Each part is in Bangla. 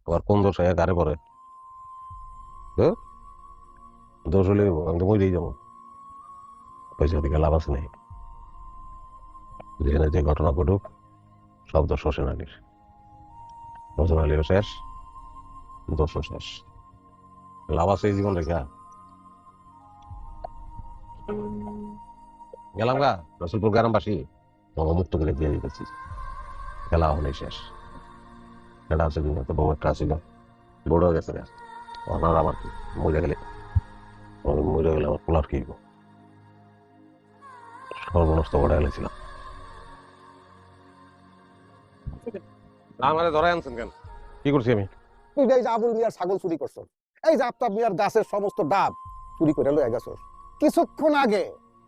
আবার কোন দোষ হয় কারে পরে দোষ হলে আমি তো মরেই যাবো, পয়সা দিকে লাভ আছে নেই। যেখানে যে ঘটনা ঘটুক সব দোষ হোসেন আলীর। হোসেন আলীও শেষ, দোষও শেষ, লাভ আছে এই জীবন রেখা। গেলাম গা রসুলপুর গ্রামবাসী তোমাকে মুক্ত করে দিয়ে দিতেছি, খেলা হলে শেষ। খেলা আছে দিন তো বউ একটা ছিল, বড়ও গেছে গা, আমার আমার কি মরে গেলে, মরে গেলে আমার পোলার কি সর্বনষ্ট করে গেলেছিলাম। আমারে ধরাই আনছেন কেন? কি করছি আমি? তুই এই যে আবুল মিয়ার ছাগল চুরি করছ, এই যে আফতাব মিয়ার গাছের সমস্ত ডাব চুরি করে লয়ে গেছস। কিছুক্ষণ আগে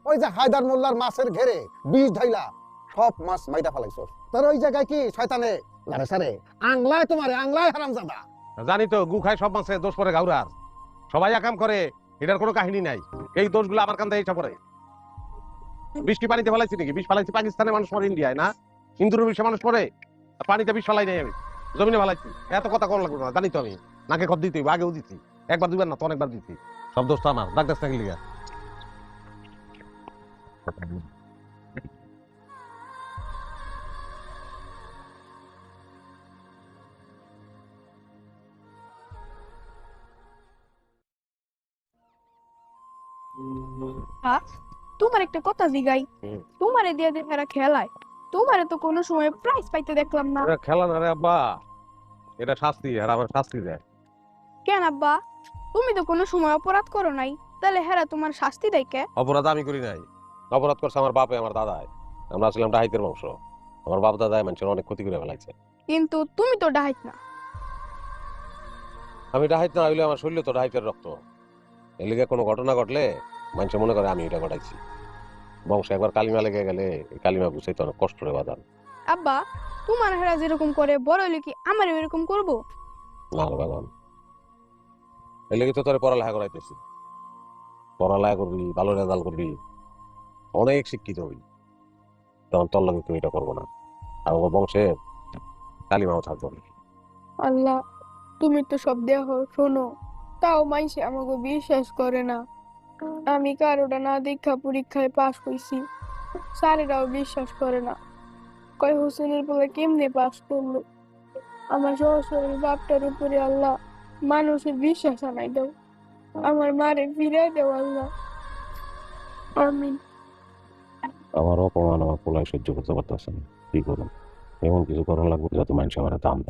ওই যে হায়দার মোল্লার মাছের ঘেরে বিষ ঢাইলা সব মাছ মাইটা ফেলাইছস। তোর ওই জায়গায় কি শয়তানে লারে সারে আংলায় তোমারে আংলায় হারামজাদা। জানি তো গু খায় সব মাসে দোষ পরে গাউরার, সবাই একাম করে, এটার কোনো কাহিনী নাই। এই দোষগুলো আমার কান্দে এইটা পড়ে। বিষ কি পানিতে ফেলাইছি নাকি? বিষ ফেলাইছি পাকিস্তানে, মানুষ পরে ইন্ডিয়ায় না। ইন্দুরের বিষে মানুষ পরে, পানিতে বিষ ফেলাই নাই আমি, জমিনে ফেলাইছি। এত কথা কম লাগবে না, জানি তো আমি। নাকে খত দিতে আগেও দিচ্ছি, একবার দুবার না তো অনেকবার দিচ্ছি। সব দোষটা আমার, ডাক্তার থাকি লিগা। তোমার একটা কথা জিগাই, তোমারে দিয়ে যে এরা খেলায়, তোমারে তো কোনো সময় প্রাইজ পাইতে দেখলাম না। খেলা না রে আব্বা, এটা শাস্তি, আর আমার শাস্তি দেয়। কেন আব্বা? তুমি তো কোনো সময় অপরাধ করো নাই, তাহলে হেরা তোমার শাস্তি দেয় কে? অপরাধ আমি করি নাই, অপরাধ করছে আমার বাপে আমার দাদায়। আমরা ছিলাম ডাহাইতের বংশ, আমার বাপ দাদায় মানুষের অনেক ক্ষতি করে ফেলাইছে। কিন্তু তুমি তো ডাহাইত না। আমি ডাহাইত না হইলে আমার শরীরে তো ডাহাইতের রক্ত। এর লিগে কোনো ঘটনা ঘটলে মানুষ মনে করে আমি এটা ঘটাইছি। বংশে একবার কালিমা লেগে গেলে কালিমা বুঝাইতে অনেক কষ্ট রে বাদান। আব্বা, তোমার হেরা যেরকম করে বড় হইলে কি আমার এরকম করবো? না রে বাদান, এর লিগে তো তোরে পড়ালেখা করাইতেছি। পড়ালেখা করবি, ভালো রেজাল্ট করবি, অনেক শিক্ষিত হবি, তখন তোর লাগে তুমি এটা করবো না। আর আমার বংশে কালিমাও থাকবো না। আল্লাহ, তুমি তো সব দেহ শোনো, তাও মাইসে আমাকে বিশ্বাস করে না। আমি কারোটা না দীক্ষা পরীক্ষায় পাশ হইছি, স্যারেরাও বিশ্বাস করে না। কয় হোসেনের বলে কেমনে পাস করলো। আমার সহসরী বাপটার উপরে আল্লাহ মানুষের বিশ্বাস আনাই দাও, আমার মারে ফিরাই দাও আল্লাহ, আমিন। আমার অপমান আমার পোলায় সহ্য করতে পারতেছে না, কি করুন? এমন কিছু করার লাগবে যাতে মানুষ আমার দাম দেয়।